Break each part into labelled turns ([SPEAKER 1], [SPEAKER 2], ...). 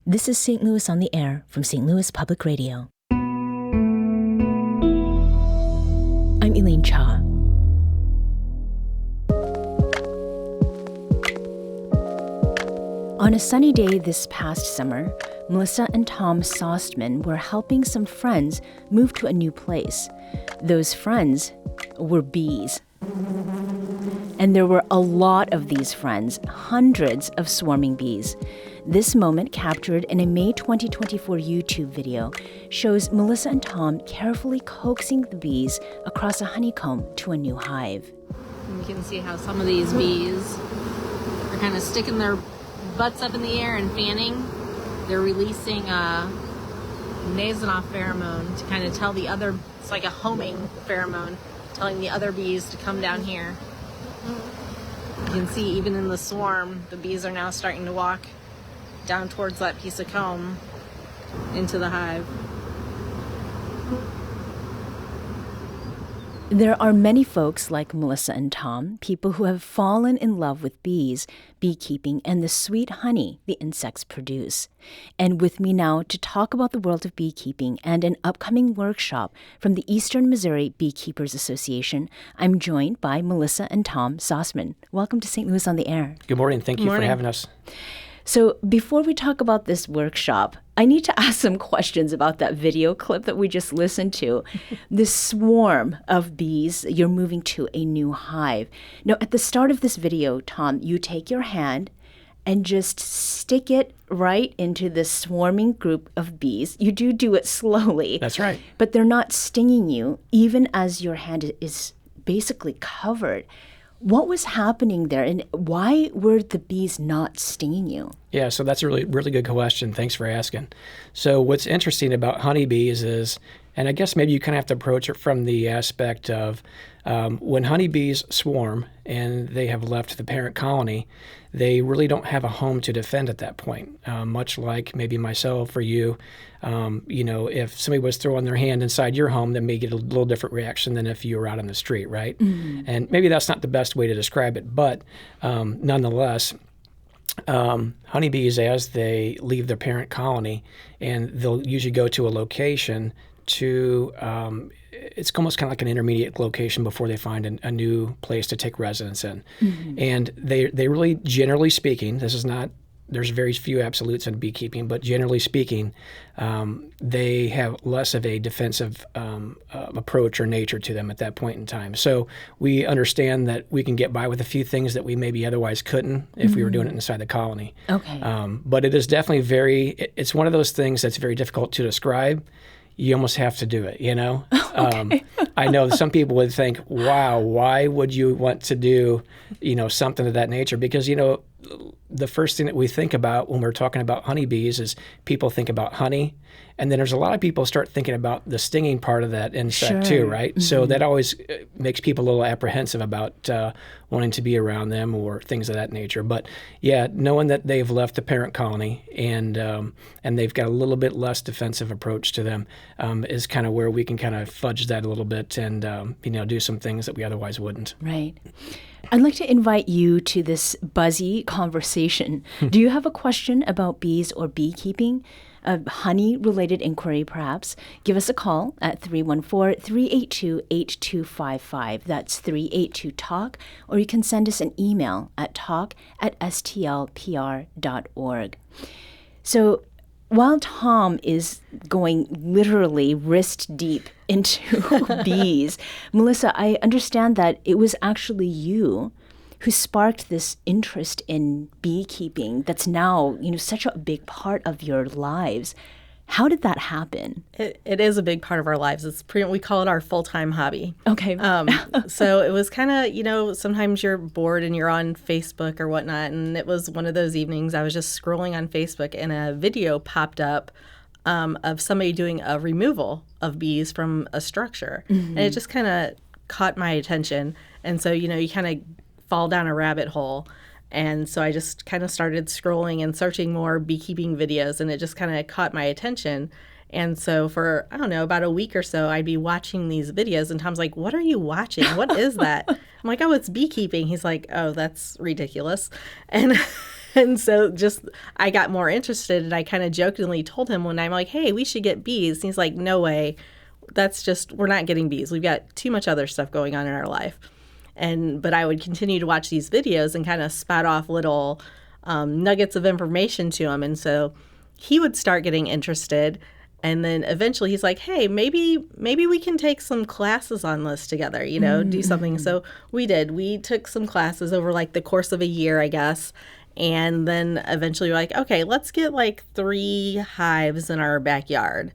[SPEAKER 1] This is St. Louis on the Air from St. Louis Public Radio. I'm Elaine Cha. On a sunny day this past summer, Melissa and Tom Sostman were helping some friends move to a new place. Those friends were bees. And there were a lot of these friends, hundreds of swarming bees. This moment, captured in a May 2024 YouTube video, shows Melissa and Tom carefully coaxing the bees across a honeycomb to a new hive.
[SPEAKER 2] And you can see how some of these bees are kind of sticking their butts up in the air and fanning. They're releasing a nasonoph pheromone to kind of tell the other, it's like a homing pheromone, telling the other bees to come down here. You can see even in the swarm, the bees are now starting to walk down towards that piece of comb into the hive.
[SPEAKER 1] There are many folks like Melissa and Tom, people who have fallen in love with bees, beekeeping, and the sweet honey the insects produce. And with me now to talk about the world of beekeeping and an upcoming workshop from the Eastern Missouri Beekeepers Association, I'm joined by Melissa and Tom Sostman. Welcome to St. Louis on the Air.
[SPEAKER 3] Good morning. Thank you for having us.
[SPEAKER 1] So before we talk about this workshop, I need to ask some questions about that video clip that we just listened to. This swarm of bees, you're moving to a new hive. Now, at the start of this video, Tom, you take your hand and just stick it right into this swarming group of bees. You do it slowly.
[SPEAKER 3] That's right.
[SPEAKER 1] But they're not stinging you, even as your hand is basically covered. What was happening there, and why were the bees not stinging you?
[SPEAKER 3] Yeah, so that's a really good question. Thanks for asking. So what's interesting about honeybees is, and I guess maybe you kind of have to approach it from the aspect of when honeybees swarm and they have left the parent colony, they really don't have a home to defend at that point. Much like maybe myself or you, if somebody was throwing their hand inside your home, they may get a little different reaction than if you were out on the street, right? Mm-hmm. And maybe that's not the best way to describe it, but nonetheless, honeybees, as they leave their parent colony, and they'll usually go to a location to, it's almost kind of like an intermediate location before they find a new place to take residence in. Mm-hmm. And they really, generally speaking, there's very few absolutes in beekeeping, but generally speaking, they have less of a defensive approach or nature to them at that point in time. So we understand that we can get by with a few things that we maybe otherwise couldn't if we were doing it inside the colony.
[SPEAKER 1] Okay.
[SPEAKER 3] But it is definitely it's one of those things that's very difficult to describe. You almost have to do it,
[SPEAKER 1] Okay.
[SPEAKER 3] I know some people would think, wow, why would you want to do, something of that nature? Because, the first thing that we think about when we're talking about honeybees is people think about honey. And then there's a lot of people start thinking about the stinging part of that insect too, right? Mm-hmm. So that always makes people a little apprehensive about wanting to be around them or things of that nature. But yeah, knowing that they've left the parent colony and they've got a little bit less defensive approach to them is kind of where we can kind of fudge that a little bit and do some things that we otherwise wouldn't.
[SPEAKER 1] Right. I'd like to invite you to this buzzy conversation. Do you have a question about bees or beekeeping? A honey-related inquiry, perhaps? Give us a call at 314-382-8255. That's 382-TALK. Or you can send us an email at talk@stlpr.org. So while Tom is going literally wrist deep into bees, Melissa, I understand that it was actually you who sparked this interest in beekeeping that's now, such a big part of your lives. How did that happen?
[SPEAKER 4] It is a big part of our lives. We call it our full-time hobby.
[SPEAKER 1] Okay.
[SPEAKER 4] So it was kind of, sometimes you're bored and you're on Facebook or whatnot. And it was one of those evenings I was just scrolling on Facebook and a video popped up of somebody doing a removal of bees from a structure. Mm-hmm. And it just kind of caught my attention. And so, you kind of fall down a rabbit hole. And so I just kind of started scrolling and searching more beekeeping videos, and it just kind of caught my attention. And so for, about a week or so, I'd be watching these videos, and Tom's like, "What are you watching? What is that?" I'm like, "Oh, it's beekeeping." He's like, "Oh, that's ridiculous." And And so I got more interested, and I kind of jokingly told him one night, I'm like, hey, we should get bees. And he's like, no way. We're not getting bees. We've got too much other stuff going on in our life. But I would continue to watch these videos and kind of spout off little nuggets of information to him. And so he would start getting interested. And then eventually he's like, hey, maybe we can take some classes on this together, do something. So we did. We took some classes over like the course of a year, I guess. And then eventually we're like, okay, let's get like 3 hives in our backyard.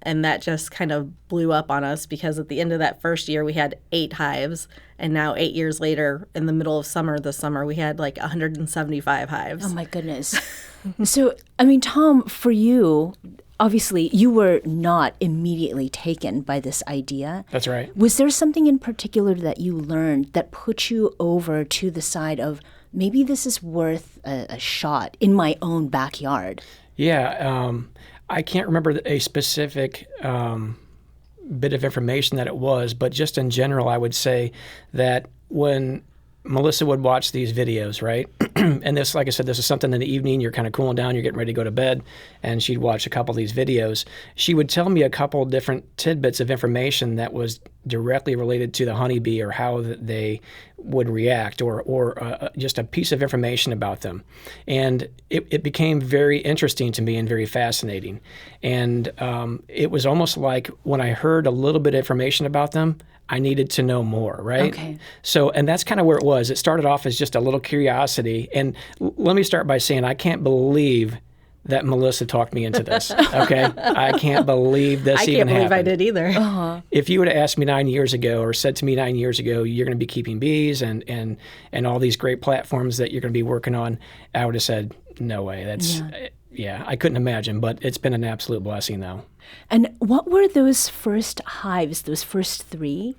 [SPEAKER 4] And that just kind of blew up on us because at the end of that first year, we had 8 hives. And now 8 years later, in the middle of this summer, we had like 175 hives.
[SPEAKER 1] Oh, my goodness. So, I mean, Tom, for you, obviously, you were not immediately taken by this idea.
[SPEAKER 3] That's right.
[SPEAKER 1] Was there something in particular that you learned that put you over to the side of maybe this is worth a shot in my own backyard?
[SPEAKER 3] Yeah. I can't remember a specific bit of information that it was, but just in general, I would say that when Melissa would watch these videos, right? And this, like I said, this is something in the evening, you're kind of cooling down, you're getting ready to go to bed, and she'd watch a couple of these videos. She would tell me a couple different tidbits of information that was directly related to the honeybee or how they would react or just a piece of information about them. And it became very interesting to me and very fascinating. And it was almost like when I heard a little bit of information about them, I needed to know more, right?
[SPEAKER 1] Okay.
[SPEAKER 3] So, and that's kind of where it was. It started off as just a little curiosity. And let me start by saying I can't believe that Melissa talked me into this, okay? I can't believe this even happened.
[SPEAKER 4] I can't believe I did either.
[SPEAKER 1] Uh-huh.
[SPEAKER 3] If you would have asked me 9 years ago or said to me 9 years ago, you're going to be keeping bees and all these great platforms that you're going to be working on, I would have said, no way. Yeah, I couldn't imagine, but it's been an absolute blessing, though.
[SPEAKER 1] And what were those first hives, those first 3?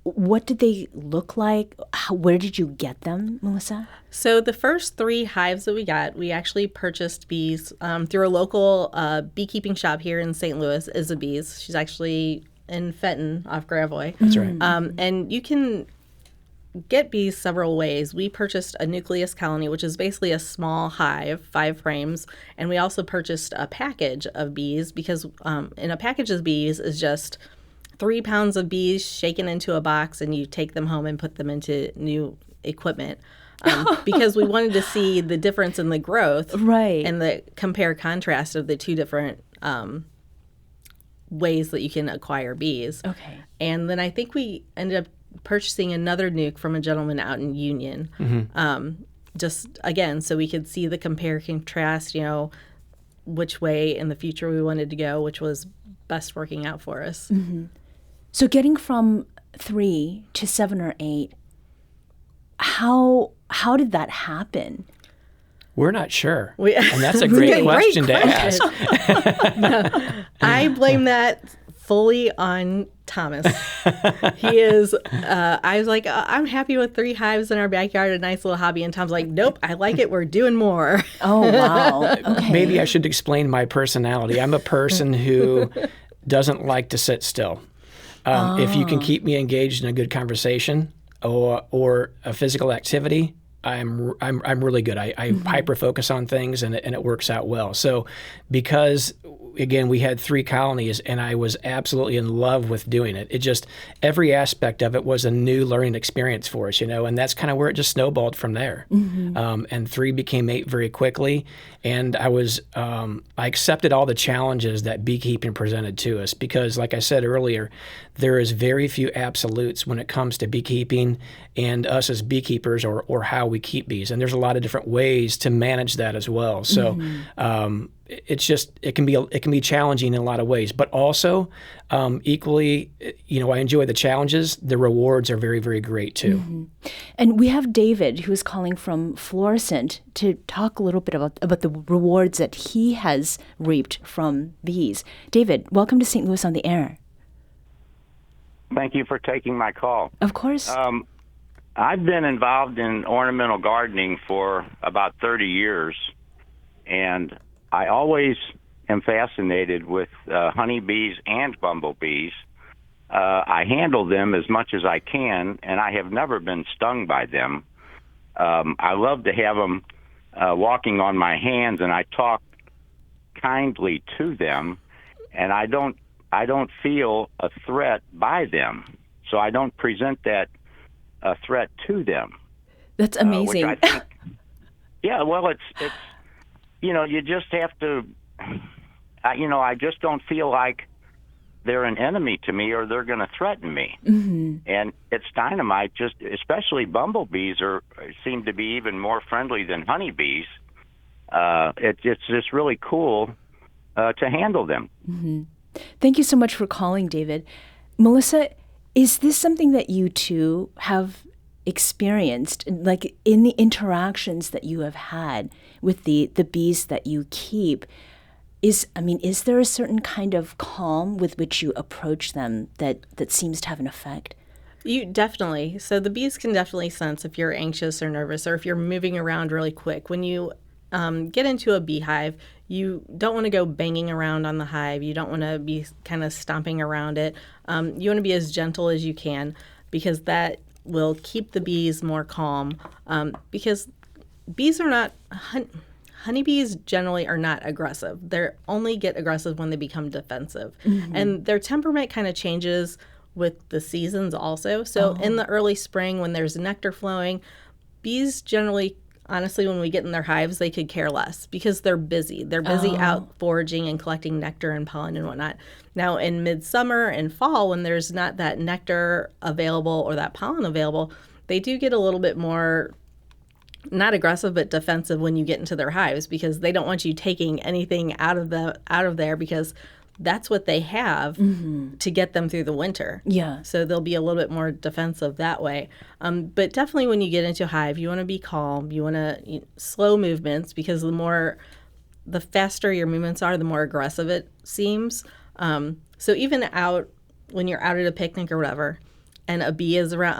[SPEAKER 1] What did they look like? Where did you get them, Melissa?
[SPEAKER 4] So the first 3 hives that we got, we actually purchased bees through a local beekeeping shop here in St. Louis, Is a Bees. She's actually in Fenton off Gravois.
[SPEAKER 3] That's right.
[SPEAKER 4] And you can get bees several ways. We purchased a nucleus colony, which is basically a small hive, 5 frames, and we also purchased a package of bees because in a package of bees is just 3 pounds of bees shaken into a box, and you take them home and put them into new equipment because we wanted to see the difference in the growth,
[SPEAKER 1] right,
[SPEAKER 4] and the compare contrast of the 2 different ways that you can acquire bees.
[SPEAKER 1] Okay.
[SPEAKER 4] And then I think we ended up purchasing another nuke from a gentleman out in Union.
[SPEAKER 3] Mm-hmm.
[SPEAKER 4] Just again, so we could see the compare contrast, which way in the future we wanted to go, which was best working out for us.
[SPEAKER 1] Mm-hmm. So getting from 3 to 7 or 8, how did that happen?
[SPEAKER 3] We're not sure. And that's a great question to ask.
[SPEAKER 4] No, I blame that fully on Thomas. He is, I was like, I'm happy with 3 hives in our backyard, a nice little hobby. And Tom's like, nope, I like it. We're doing more.
[SPEAKER 1] Oh, wow. Okay.
[SPEAKER 3] Maybe I should explain my personality. I'm a person who doesn't like to sit still. If you can keep me engaged in a good conversation or a physical activity, I'm really good. I hyper focus on things and it works out well. So because again we had 3 colonies and I was absolutely in love with doing it. It just every aspect of it was a new learning experience for us, and that's kind of where it just snowballed from there. Mm-hmm. And 3 became 8 very quickly. And I accepted all the challenges that beekeeping presented to us because, like I said earlier, there is very few absolutes when it comes to beekeeping and us as beekeepers or how we keep bees. And there's a lot of different ways to manage that as well. So it can be challenging in a lot of ways, but also equally, I enjoy the challenges. The rewards are very, very great too.
[SPEAKER 1] Mm-hmm. And we have David, who is calling from Florissant, to talk a little bit about the rewards that he has reaped from bees. David, welcome to St. Louis on the Air.
[SPEAKER 5] Thank you for taking my call.
[SPEAKER 1] Of course.
[SPEAKER 5] I've been involved in ornamental gardening for about 30 years, and I always am fascinated with honeybees and bumblebees. I handle them as much as I can, and I have never been stung by them. I love to have them walking on my hands, and I talk kindly to them, and I don't feel a threat by them, so I don't present that threat to them.
[SPEAKER 1] That's amazing.
[SPEAKER 5] Which I think, yeah, well, it's you just have to, I just don't feel like they're an enemy to me or they're going to threaten me.
[SPEAKER 1] Mm-hmm.
[SPEAKER 5] And it's dynamite. Just especially bumblebees seem to be even more friendly than honeybees. It's just really cool to handle them.
[SPEAKER 1] Mm-hmm. Thank you so much for calling, David. Melissa, is this something that you too have experienced, like in the interactions that you have had with the bees that you keep? Is there a certain kind of calm with which you approach them that seems to have an effect?
[SPEAKER 4] You definitely. So the bees can definitely sense if you're anxious or nervous or if you're moving around really quick. When you get into a beehive, you don't want to go banging around on the hive. You don't want to be kind of stomping around it. You want to be as gentle as you can, because that will keep the bees more calm. Because bees are not... Honeybees generally are not aggressive. They only get aggressive when they become defensive. Mm-hmm. And their temperament kind of changes with the seasons also. So in the early spring, when there's nectar flowing, bees generally, honestly, when we get in their hives, they could care less because they're busy. They're busy out foraging and collecting nectar and pollen and whatnot. Now, in midsummer and fall, when there's not that nectar available or that pollen available, they do get a little bit more, not aggressive, but defensive when you get into their hives, because they don't want you taking anything out of there, because that's what they have to get them through the winter. Yeah. So they'll be a little bit more defensive that way. But definitely when you get into a hive, you want to be calm. You want to slow movements, because the faster your movements are, the more aggressive it seems. So even when you're out at a picnic or whatever, and a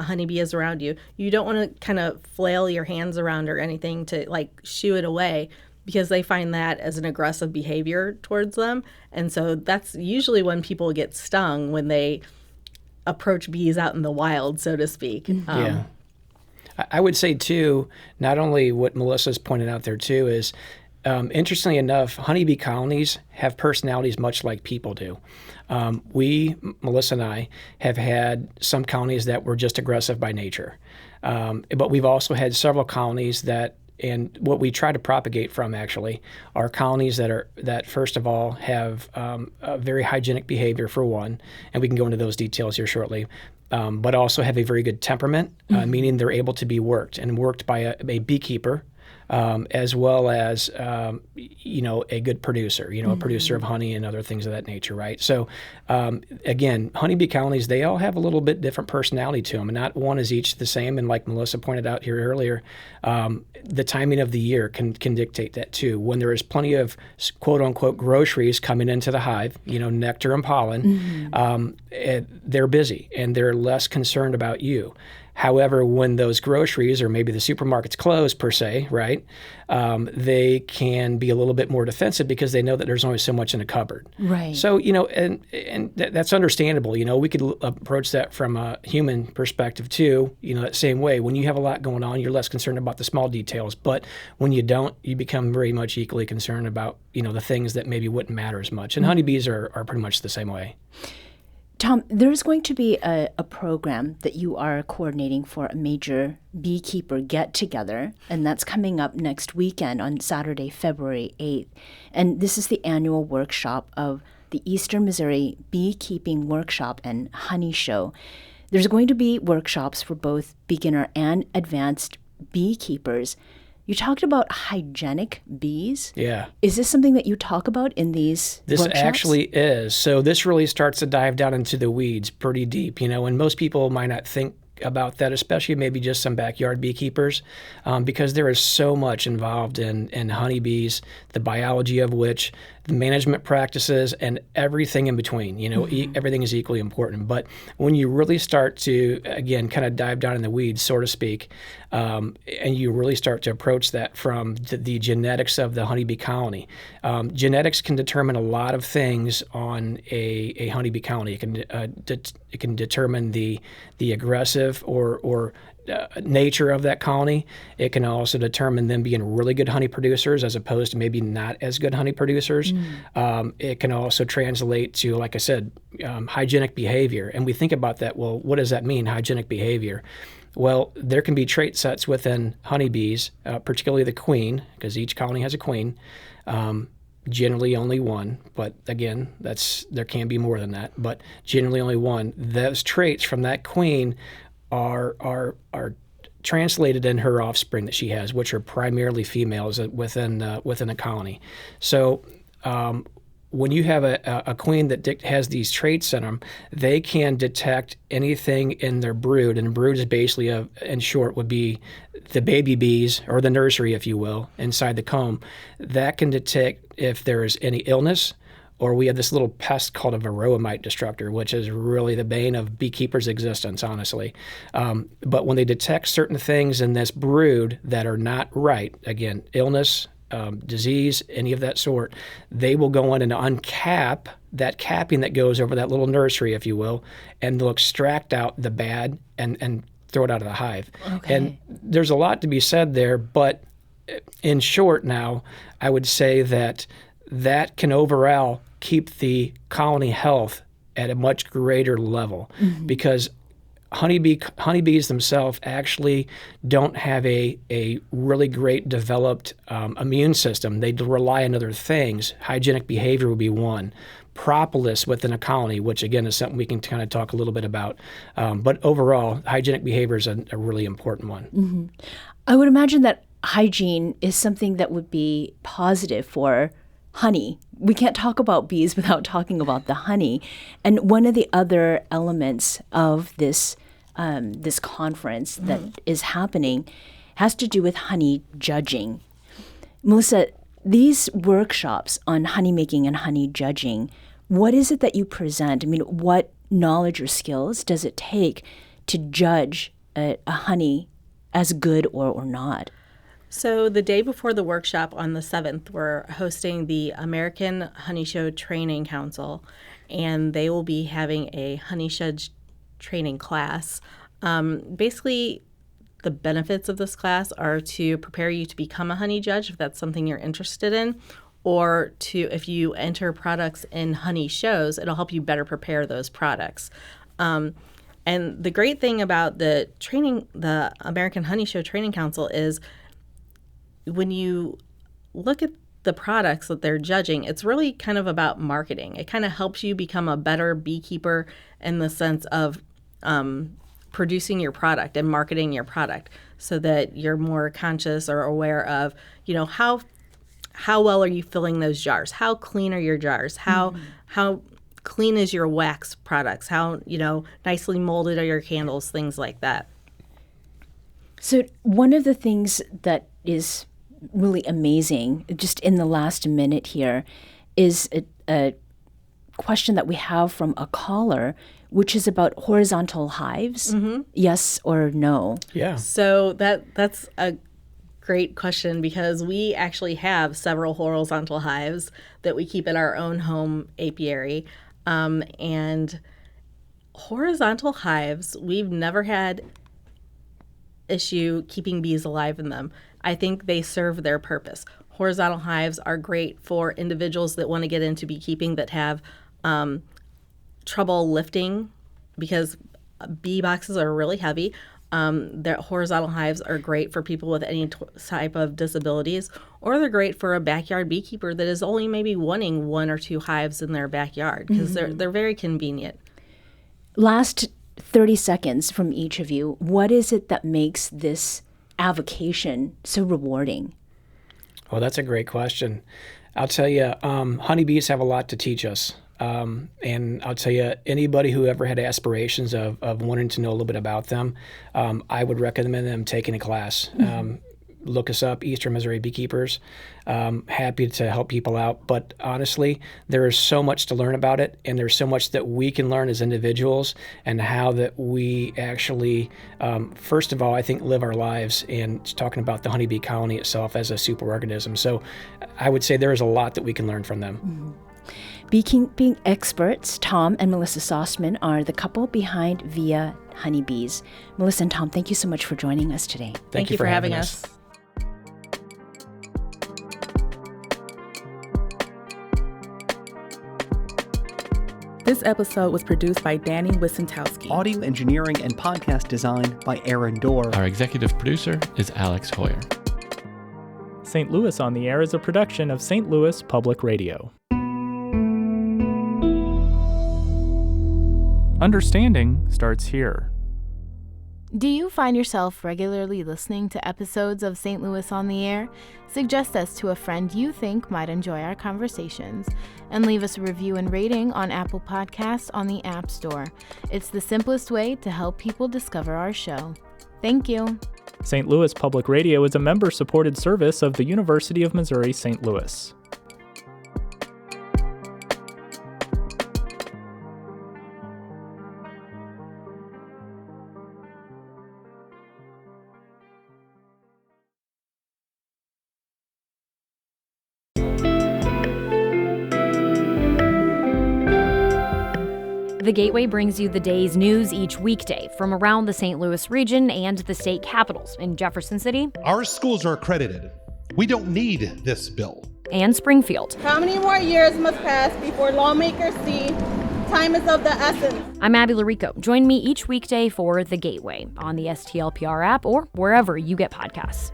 [SPEAKER 4] honeybee is around you, you don't want to kind of flail your hands around or anything to like shoo it away, because they find that as an aggressive behavior towards them. And so that's usually when people get stung, when they approach bees out in the wild, so to speak.
[SPEAKER 3] Yeah. I would say, too, not only what Melissa's pointed out there, too, is interestingly enough, honeybee colonies have personalities much like people do. Melissa and I, have had some colonies that were just aggressive by nature. But we've also had several colonies and what we try to propagate from, actually, are colonies that first of all have a very hygienic behavior, for one, and we can go into those details here shortly, but also have a very good temperament, meaning they're able to be worked by a beekeeper, as well as a good producer, a producer of honey and other things of that nature, right? So again, honeybee colonies, they all have a little bit different personality to them, and not one is each the same. And like Melissa pointed out here earlier, the timing of the year can dictate that too. When there is plenty of quote unquote groceries coming into the hive, nectar and pollen, they're busy and they're less concerned about you. However, when those groceries or maybe the supermarket's closed per se, right, they can be a little bit more defensive because they know that there's only so much in a cupboard. Right. So, and that's understandable. We could approach that from a human perspective too, that same way. When you have a lot going on, you're less concerned about the small details. But when you don't, you become very much equally concerned about, the things that maybe wouldn't matter as much. And honeybees are pretty much the same way.
[SPEAKER 1] Tom, there's going to be a program that you are coordinating for a major beekeeper get-together, and that's coming up next weekend on Saturday, February 8th. And this is the annual workshop of the Eastern Missouri Beekeeping Workshop and Honey Show. There's going to be workshops for both beginner and advanced beekeepers. You talked about hygienic bees. Yeah. Is this something that you talk about in these workshops?
[SPEAKER 3] This actually is. So this really starts to dive down into the weeds pretty deep, and most people might not think about that, especially maybe just some backyard beekeepers, because there is so much involved in honeybees, the biology of which, the management practices, and everything in between. Everything is equally important. But when you really start to, again, kind of dive down in the weeds, so to speak, and you really start to approach that from the genetics of the honeybee colony. Genetics can determine a lot of things on a honeybee colony. It can determine the aggressive or nature of that colony. It can also determine them being really good honey producers as opposed to maybe not as good honey producers. It can also translate to, like I said, hygienic behavior. And we think about that, well, what does that mean, hygienic behavior? Well, there can be trait sets within honeybees, particularly the queen, because each colony has a queen, generally only one, but again, there can be more than that, but generally only one. Those traits from that queen are translated in her offspring that she has, which are primarily females within a colony. So when you have a queen that has these traits in them, they can detect anything in their brood, and brood is basically, in short, would be the baby bees, or the nursery, if you will, inside the comb. That can detect if there is any illness, or we have this little pest called a varroa mite destructor, which is really the bane of beekeepers' existence, honestly. But when they detect certain things in this brood that are not right, again, illness, disease, any of that sort, they will go in and uncap that capping that goes over that little nursery, if you will, and they'll extract out the bad and throw it out of the hive.
[SPEAKER 1] Okay.
[SPEAKER 3] And there's a lot to be said there, but in short now, I would say that can overall keep the colony health at a much greater level, because honeybees themselves actually don't have a really great developed immune system. They rely on other things. Hygienic behavior would be one. Propolis within a colony, which again is something we can kind of talk a little bit about. But overall, hygienic behavior is a really important one.
[SPEAKER 1] I would imagine that hygiene is something that would be positive for honey. We can't talk about bees without talking about the honey. And one of the other elements of this conference that is happening has to do with honey judging. Melissa, these workshops on honey making and honey judging, what is it that you present? I mean, what knowledge or skills does it take to judge a honey as good or not?
[SPEAKER 4] So the day before the workshop on the 7th, we're hosting the American Honey Show Training Council, and they will be having a honey judge training class. Basically, the benefits of this class are to prepare you to become a honey judge, if that's something you're interested in, or if you enter products in honey shows, it'll help you better prepare those products. And the great thing about the American Honey Show Training Council is when you look at the products that they're judging, it's really kind of about marketing. It kind of helps you become a better beekeeper in the sense of producing your product and marketing your product, so that you're more conscious or aware of, how well are you filling those jars? How clean are your jars? How clean is your wax products? How, nicely molded are your candles? Things like that.
[SPEAKER 1] So one of the things that is really amazing, just in the last minute here, is a question that we have from a caller, which is about horizontal hives. Yes or no?
[SPEAKER 3] Yeah.
[SPEAKER 4] So that's a great question, because we actually have several horizontal hives that we keep at our own home apiary. And horizontal hives, we've never had issue keeping bees alive in them. I think they serve their purpose. Horizontal hives are great for individuals that want to get into beekeeping that have trouble lifting, because bee boxes are really heavy. Their horizontal hives are great for people with any type of disabilities, or they're great for a backyard beekeeper that is only maybe wanting 1 or 2 hives in their backyard, because they're very convenient.
[SPEAKER 1] Last 30 seconds from each of you. What is it that makes this avocation so rewarding?
[SPEAKER 3] Well, that's a great question. I'll tell you, honeybees have a lot to teach us. And I'll tell you, anybody who ever had aspirations of wanting to know a little bit about them, I would recommend them taking a class. Look us up, Eastern Missouri Beekeepers. Happy to help people out. But honestly, there is so much to learn about it, and there's so much that we can learn as individuals, and how that we actually, first of all, I think, live our lives, and talking about the honeybee colony itself as a superorganism. So I would say there is a lot that we can learn from them.
[SPEAKER 1] Beekeeping experts Tom and Melissa Sostman are the couple behind VIA Honeybees. Melissa and Tom, thank you so much for joining us today.
[SPEAKER 4] Thank you for having us.
[SPEAKER 6] This episode was produced by Danny Wissentowski.
[SPEAKER 7] Audio engineering and podcast design by Aaron Dorr.
[SPEAKER 8] Our executive producer is Alex Hoyer.
[SPEAKER 9] St. Louis on the Air is a production of St. Louis Public Radio. Understanding starts here.
[SPEAKER 10] Do you find yourself regularly listening to episodes of St. Louis on the Air? Suggest us to a friend you think might enjoy our conversations, and leave us a review and rating on Apple Podcasts on the App Store. It's the simplest way to help people discover our show. Thank you.
[SPEAKER 9] St. Louis Public Radio is a member-supported service of the University of Missouri St. Louis.
[SPEAKER 11] The Gateway brings you the day's news each weekday from around the St. Louis region and the state capitals in Jefferson City.
[SPEAKER 12] Our schools are accredited. We don't need this bill.
[SPEAKER 11] And Springfield.
[SPEAKER 13] How many more years must pass before lawmakers see time is of the essence?
[SPEAKER 11] I'm Abby Larico. Join me each weekday for The Gateway on the STLPR app or wherever you get podcasts.